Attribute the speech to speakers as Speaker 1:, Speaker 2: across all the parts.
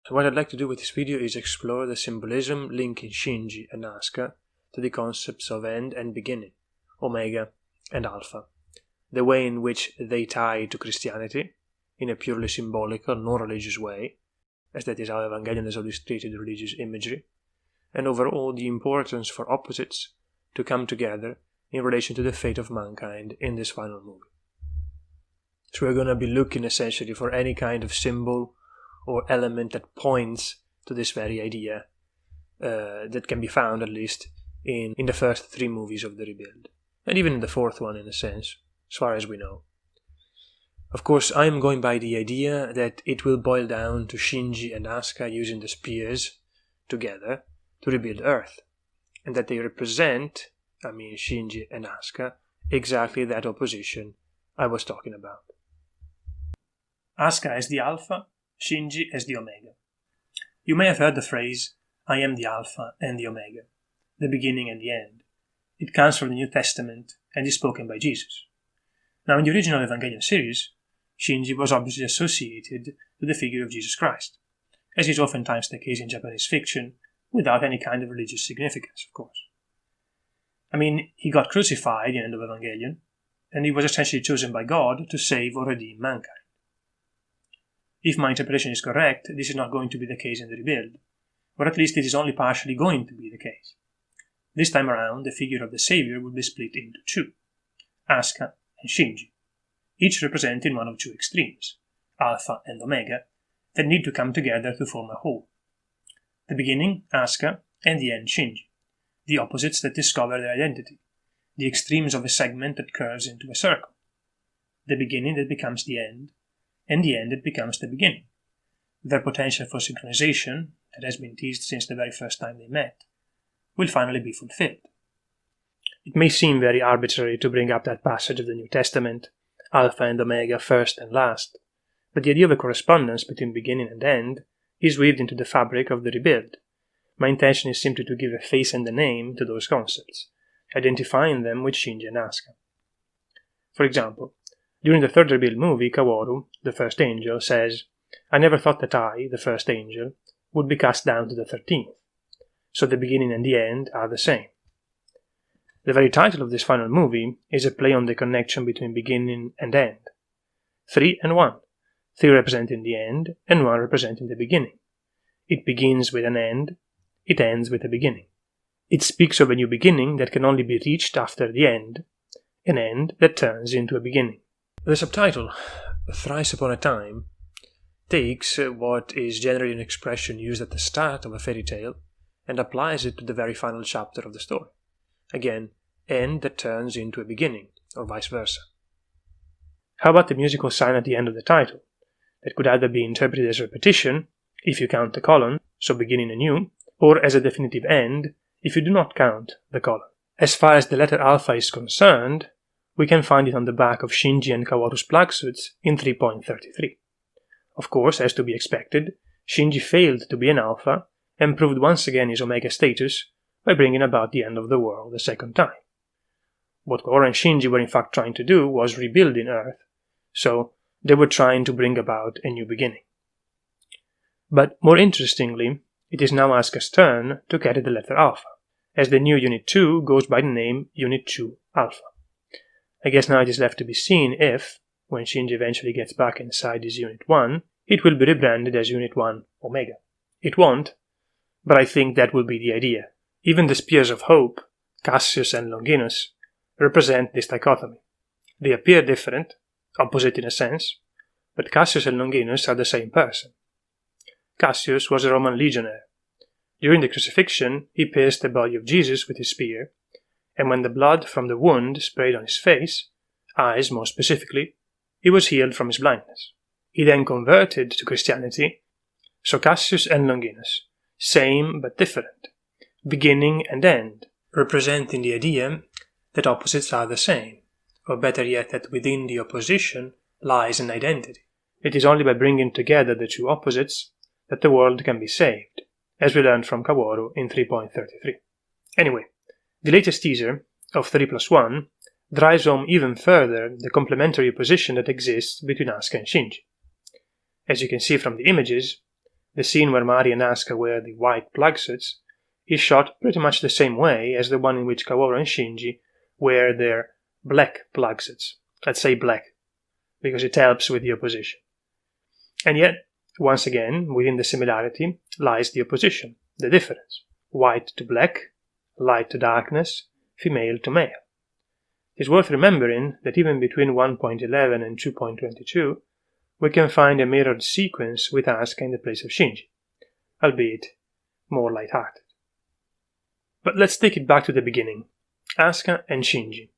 Speaker 1: So what I'd like to do with this video is explore the symbolism linking Shinji and Asuka to the concepts of end and beginning, omega and alpha, the way in which they tie to Christianity in a purely symbolical, non-religious way, as that is how Evangelion has always treated religious imagery, and overall the importance for opposites to come together in relation to the fate of mankind in this final movie. So we're going to be looking essentially for any kind of symbol or element that points to this very idea that can be found at least in the first three movies of the Rebuild, and even in the fourth one in a sense, as far as we know. Of course, I am going by the idea that it will boil down to Shinji and Asuka using the spears together to rebuild Earth, and that they represent, Shinji and Asuka, exactly that opposition I was talking about. Asuka as the Alpha, Shinji as the Omega. You may have heard the phrase, I am the Alpha and the Omega, the beginning and the end. It comes from the New Testament and is spoken by Jesus. Now, in the original Evangelion series, Shinji was obviously associated with the figure of Jesus Christ, as is oftentimes the case in Japanese fiction, without any kind of religious significance, of course. He got crucified in the end of Evangelion, and he was essentially chosen by God to save or redeem mankind. If my interpretation is correct, this is not going to be the case in the Rebuild, or at least it is only partially going to be the case. This time around, the figure of the Savior will be split into two, Asuka and Shinji, each representing one of two extremes, Alpha and Omega, that need to come together to form a whole. The beginning, Asuka, and the end, Shinji, the opposites that discover their identity, the extremes of a segment that curves into a circle, the beginning that becomes the end, and the end that becomes the beginning. Their potential for synchronization, that has been teased since the very first time they met, will finally be fulfilled. It may seem very arbitrary to bring up that passage of the New Testament, Alpha and Omega first and last, but the idea of a correspondence between beginning and end is weaved into the fabric of the Rebuild. My intention is simply to give a face and a name to those concepts, identifying them with Shinji and Asuka. For example, during the third Rebuild movie, Kaworu, the first angel, says, I never thought that I, the first angel, would be cast down to the 13th, so the beginning and the end are the same. The very title of this final movie is a play on the connection between beginning and end. 3 and 1, 3 representing the end and 1 representing the beginning. It begins with an end, it ends with a beginning. It speaks of a new beginning that can only be reached after the end, an end that turns into a beginning. The subtitle, Thrice Upon a Time, takes what is generally an expression used at the start of a fairy tale and applies it to the very final chapter of the story. Again, end that turns into a beginning, or vice versa. How about the musical sign at the end of the title? That could either be interpreted as repetition, if you count the colon, so beginning anew, or as a definitive end, if you do not count the colon. As far as the letter alpha is concerned, we can find it on the back of Shinji and Kaworu's plug suits in 3.33. Of course, as to be expected, Shinji failed to be an alpha and proved once again his omega status by bringing about the end of the world a second time. What Kaworu and Shinji were in fact trying to do was rebuilding Earth, so they were trying to bring about a new beginning. But more interestingly, it is now Asuka's turn to carry the letter alpha, as the new Unit 2 goes by the name Unit 2 Alpha. I guess now it is left to be seen if, when Shinji eventually gets back inside his Unit 1, it will be rebranded as Unit 1 Omega. It won't, but I think that will be the idea. Even the Spears of Hope, Cassius and Longinus, represent this dichotomy. They appear different, opposite in a sense, but Cassius and Longinus are the same person. Cassius was a Roman legionnaire. During the crucifixion, he pierced the body of Jesus with his spear, and when the blood from the wound sprayed on his face, eyes more specifically, he was healed from his blindness. He then converted to Christianity, so Cassius and Longinus, same but different, beginning and end, representing the idea that opposites are the same, or better yet that within the opposition lies an identity. It is only by bringing together the two opposites that the world can be saved, as we learned from Kaworu in 3.33. Anyway, the latest teaser of 3+1 drives home even further the complementary opposition that exists between Asuka and Shinji. As you can see from the images, the scene where Mari and Asuka wear the white plug suits is shot pretty much the same way as the one in which Kaworu and Shinji wear their black plug suits. Let's say black, because it helps with the opposition. And yet, once again, within the similarity lies the opposition, the difference. White to black, light to darkness, female to male. It is worth remembering that even between 1.11 and 2.22, we can find a mirrored sequence with Asuka in the place of Shinji, albeit more light-hearted. But let's take it back to the beginning. Asuka and Shinji,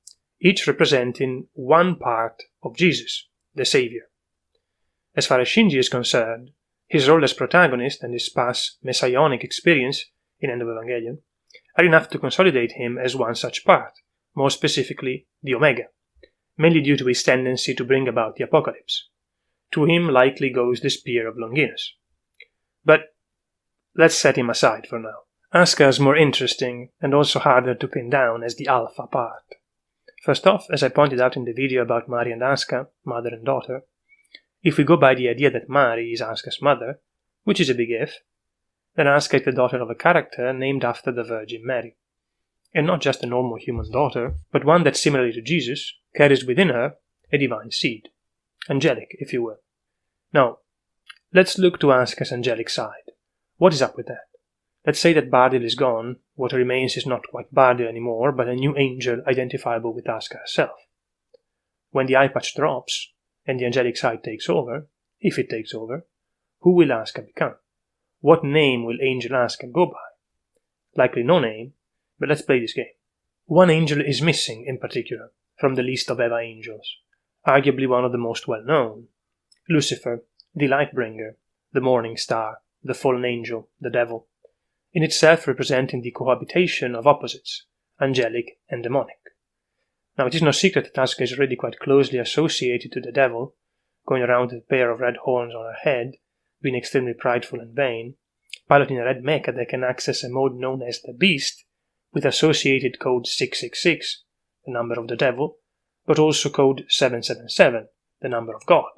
Speaker 1: each representing one part of Jesus, the Savior. As far as Shinji is concerned, his role as protagonist and his past messianic experience in End of Evangelion are enough to consolidate him as one such part, more specifically the Omega, mainly due to his tendency to bring about the apocalypse. To him likely goes the spear of Longinus. But let's set him aside for now. Asuka is more interesting and also harder to pin down as the alpha part. First off, as I pointed out in the video about Mari and Asuka, mother and daughter, if we go by the idea that Mari is Asuka's mother, which is a big if, then Asuka is the daughter of a character named after the Virgin Mary. And not just a normal human daughter, but one that, similarly to Jesus, carries within her a divine seed. Angelic, if you will. Now, let's look to Asuka's angelic side. What is up with that? Let's say that Bardil is gone. What remains is not quite Bardil anymore, but a new angel identifiable with Asuka herself. When the eye patch drops, and the angelic side takes over, if it takes over, who will Asuka become? What name will Angel Asuka go by? Likely no name, but let's play this game. One angel is missing, in particular, from the list of Eva angels, arguably one of the most well-known. Lucifer, the light-bringer, the morning star, the fallen angel, the devil, in itself representing the cohabitation of opposites, angelic and demonic. Now, it is no secret that Asuka is already quite closely associated to the devil, going around with a pair of red horns on her head, being extremely prideful and vain, piloting a red mecha that can access a mode known as the Beast, with associated code 666, the number of the devil, but also code 777, the number of God.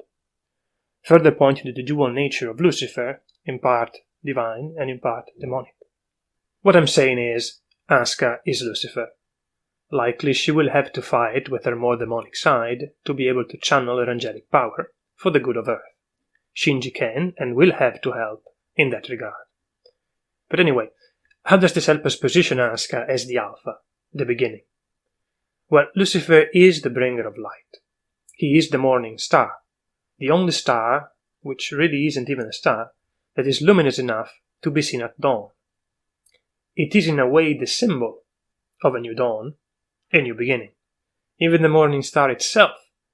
Speaker 1: Further pointing to the dual nature of Lucifer, in part divine and in part demonic. What I'm saying is, Asuka is Lucifer. Likely she will have to fight with her more demonic side to be able to channel her angelic power for the good of Earth. Shinji can and will have to help in that regard. But anyway, how does this help us position Asuka as the Alpha, the beginning? Well, Lucifer is the bringer of light. He is the morning star, the only star, which really isn't even a star, that is luminous enough to be seen at dawn. It is in a way the symbol of a new dawn, a new beginning. Even the morning star itself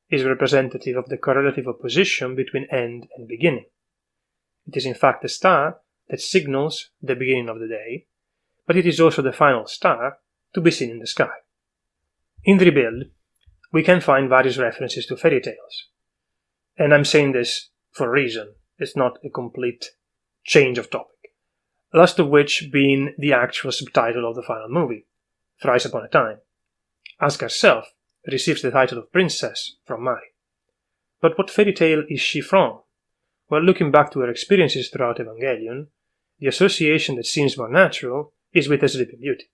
Speaker 1: is representative of the correlative opposition between end and beginning. It is in fact a star that signals the beginning of the day, but it is also the final star to be seen in the sky. In the Rebuild, we can find various references to fairy tales. And I'm saying this for a reason. It's not a complete change of topic. Last of which being the actual subtitle of the final movie, Thrice Upon a Time. Asuka herself receives the title of princess from Mari. But what fairy tale is she from? Well, looking back to her experiences throughout Evangelion, the association that seems more natural is with the Sleeping Beauty.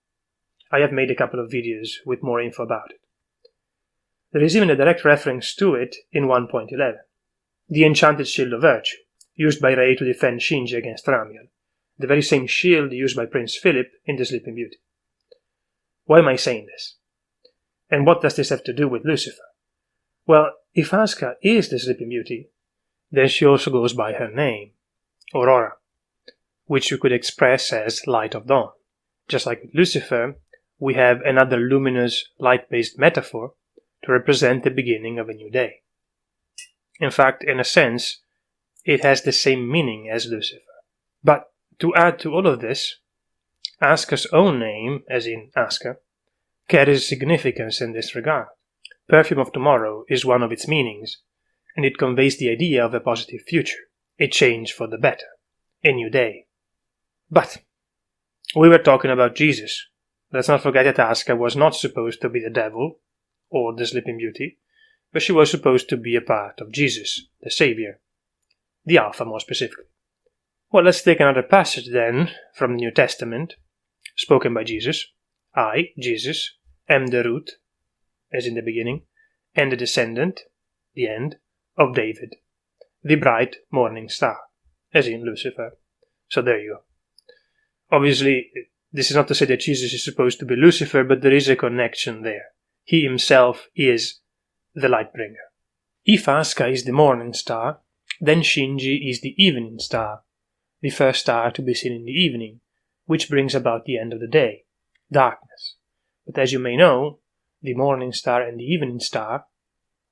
Speaker 1: I have made a couple of videos with more info about it. There is even a direct reference to it in 1.11, the enchanted shield of virtue, used by Rei to defend Shinji against Ramiel, the very same shield used by Prince Philip in the Sleeping Beauty. Why am I saying this? And what does this have to do with Lucifer? Well, if Asuka is the Sleeping Beauty, then she also goes by her name, Aurora, which we could express as Light of Dawn. Just like with Lucifer, we have another luminous, light-based metaphor to represent the beginning of a new day. In fact, in a sense, it has the same meaning as Lucifer. But to add to all of this, Asuka's own name, as in Asuka, carries significance in this regard. Perfume of Tomorrow is one of its meanings, and it conveys the idea of a positive future, a change for the better, a new day. But we were talking about Jesus. Let's not forget that Asuka was not supposed to be the devil or the Sleeping Beauty, but she was supposed to be a part of Jesus, the Savior, the Alpha more specifically. Well, let's take another passage then from the New Testament, spoken by Jesus. I, Jesus, am the root, as in the beginning, and the descendant, the end, of David, the bright morning star, as in Lucifer. So there you go. Obviously, this is not to say that Jesus is supposed to be Lucifer, but there is a connection there. He himself is the light bringer. If Asuka is the morning star, then Shinji is the evening star, the first star to be seen in the evening, which brings about the end of the day, darkness. But as you may know, the morning star and the evening star,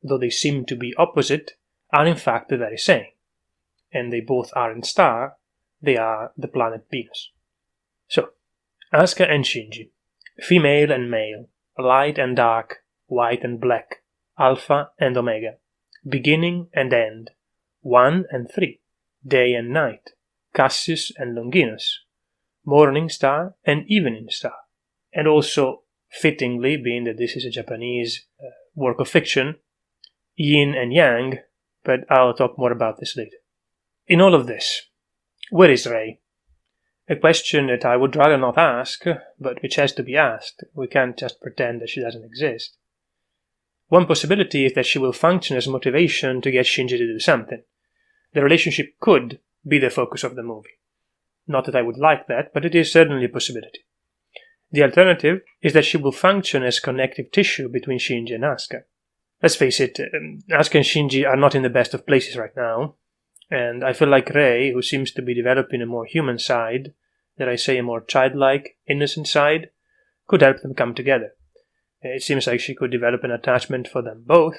Speaker 1: though they seem to be opposite, are in fact the very same. And they both aren't star, they are the planet Venus. So, Asuka and Shinji, female and male, light and dark, white and black, alpha and omega, beginning and end, 1 and 3, day and night, Cassius and Longinus, morning star and evening star, and also, fittingly, being that this is a Japanese work of fiction, yin and yang, but I'll talk more about this later. In all of this, where is Rei? A question that I would rather not ask, but which has to be asked. We can't just pretend that she doesn't exist. One possibility is that she will function as motivation to get Shinji to do something. The relationship could be the focus of the movie. Not that I would like that, but it is certainly a possibility. The alternative is that she will function as connective tissue between Shinji and Asuka. Let's face it, Asuka and Shinji are not in the best of places right now, and I feel like Rei, who seems to be developing a more human side, dare I say a more childlike, innocent side, could help them come together. It seems like she could develop an attachment for them both,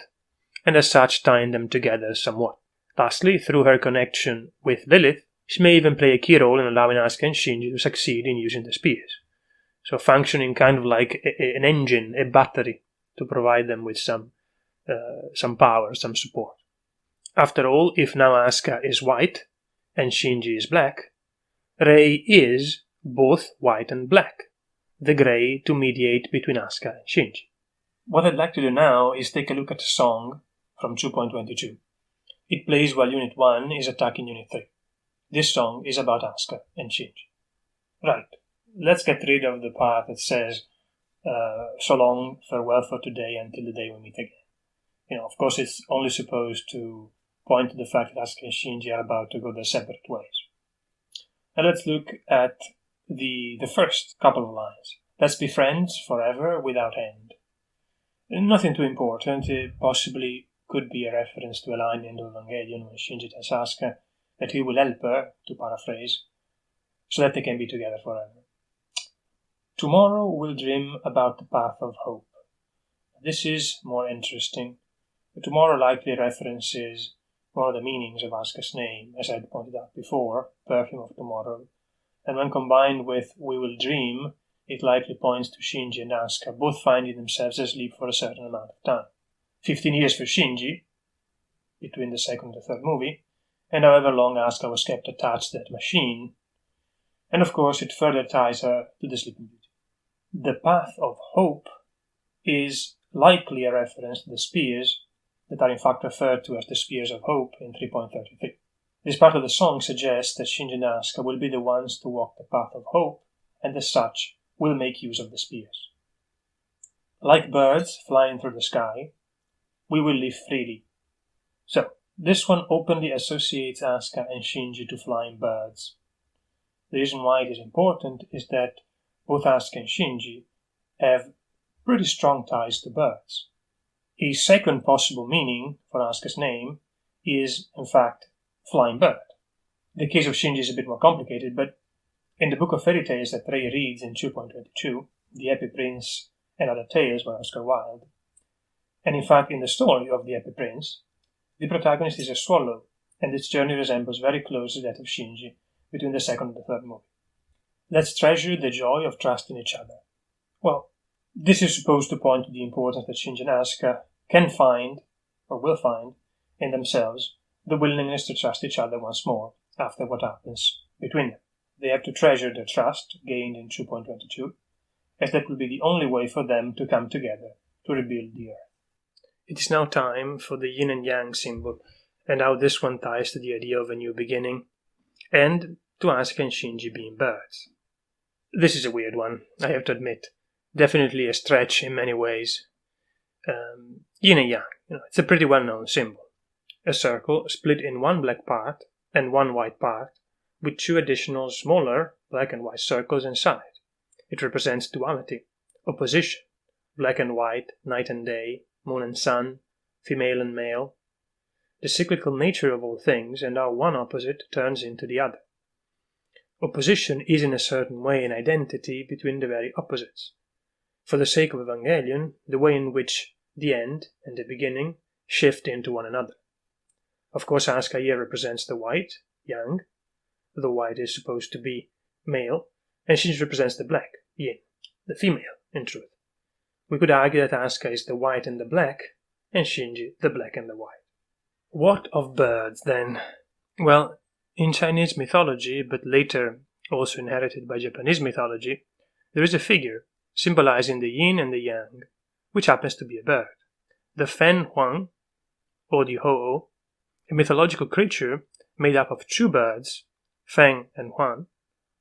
Speaker 1: and as such tying them together somewhat. Lastly, through her connection with Lilith, she may even play a key role in allowing Asuka and Shinji to succeed in using the spears. So functioning kind of like an engine, a battery, to provide them with some power, some support. After all, if now Asuka is white and Shinji is black, Rei is both white and black, the grey to mediate between Asuka and Shinji. What I'd like to do now is take a look at a song from 2.22. It plays while Unit 1 is attacking Unit 3. This song is about Asuka and Shinji. Right, let's get rid of the part that says, so long, farewell for today, until the day we meet again. Of course it's only supposed to point to the fact that Asuka and Shinji are about to go their separate ways. Now let's look at the first couple of lines. Let's be friends forever without end. Nothing too important. It possibly could be a reference to a line in the Evangelion when Shinji tells Asuka that he will help her, to paraphrase, so that they can be together forever. Tomorrow we'll dream about the path of hope. This is more interesting. Tomorrow likely references one of the meanings of Asuka's name, as I had pointed out before, perfume of tomorrow, and when combined with we will dream, it likely points to Shinji and Asuka both finding themselves asleep for a certain amount of time. 15 years for Shinji, between the second and the third movie, and however long Asuka was kept attached to that machine, and of course it further ties her to the Sleeping Beauty. The path of hope is likely a reference to the spears that are in fact referred to as the Spears of Hope in 3.33. This part of the song suggests that Shinji and Asuka will be the ones to walk the path of hope, and as such will make use of the spears. Like birds flying through the sky, we will live freely. So, this one openly associates Asuka and Shinji to flying birds. The reason why it is important is that both Asuka and Shinji have pretty strong ties to birds. A second possible meaning for Asuka's name is, in fact, flying bird. The case of Shinji is a bit more complicated, but in the book of fairy tales that Rei reads in 2.22, The Happy Prince and Other Tales by Oscar Wilde, and in fact in the story of The Happy Prince, the protagonist is a swallow, and its journey resembles very closely that of Shinji between the second and the third movie. Let's treasure the joy of trusting each other. Well, this is supposed to point to the importance that Shinji and Asuka can find, or will find, in themselves the willingness to trust each other once more after what happens between them. They have to treasure their trust, gained in 2.22, as that will be the only way for them to come together to rebuild the earth. It is now time for the yin and yang symbol, and how this one ties to the idea of a new beginning, and to Asuka and Shinji being birds. This is a weird one, I have to admit. Definitely a stretch in many ways. Yin and yang, it's a pretty well-known symbol. A circle split in one black part and one white part, with two additional smaller black and white circles inside. It represents duality, opposition, black and white, night and day, moon and sun, female and male, the cyclical nature of all things and how one opposite turns into the other. Opposition is in a certain way an identity between the very opposites. For the sake of Evangelion, the way in which the end and the beginning shift into one another. Of course, Asuka here represents the white, yang. The white is supposed to be male, and Shinji represents the black, yin, the female, in truth. We could argue that Asuka is the white and the black, and Shinji the black and the white. What of birds, then? Well, in Chinese mythology, but later also inherited by Japanese mythology, there is a figure symbolizing the yin and the yang, which happens to be a bird. The Fen Huang, or the Ho-Oh, a mythological creature made up of two birds, Feng and Huan,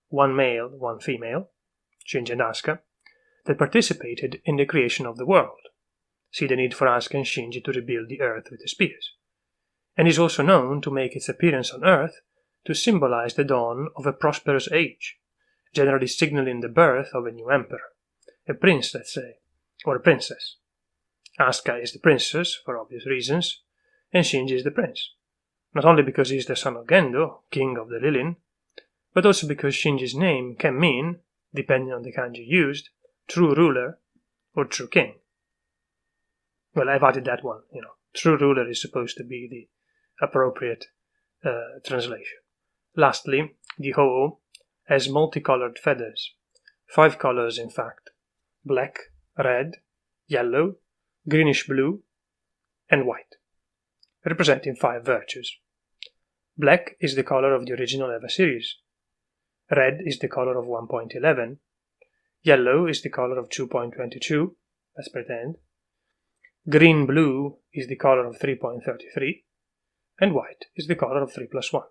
Speaker 1: one male, one female, Shinji and Asuka, that participated in the creation of the world. See the need for Asuka and Shinji to rebuild the earth with the spears. And is also known to make its appearance on earth to symbolize the dawn of a prosperous age, generally signaling the birth of a new emperor, a prince, let's say, or a princess. Asuka is the princess, for obvious reasons, and Shinji is the prince, not only because he is the son of Gendo, king of the Lilin, but also because Shinji's name can mean, depending on the kanji used, true ruler or true king. Well, I've added that one, True ruler is supposed to be the appropriate translation. Lastly, the Ho-Oh has multicolored feathers, 5 colors in fact, black, red, yellow, greenish blue, and white, representing 5 virtues. Black is the color of the original Eva series. Red is the color of 1.11. Yellow is the color of 2.22. Let's pretend. Green-blue is the color of 3.33. And white is the color of 3+1.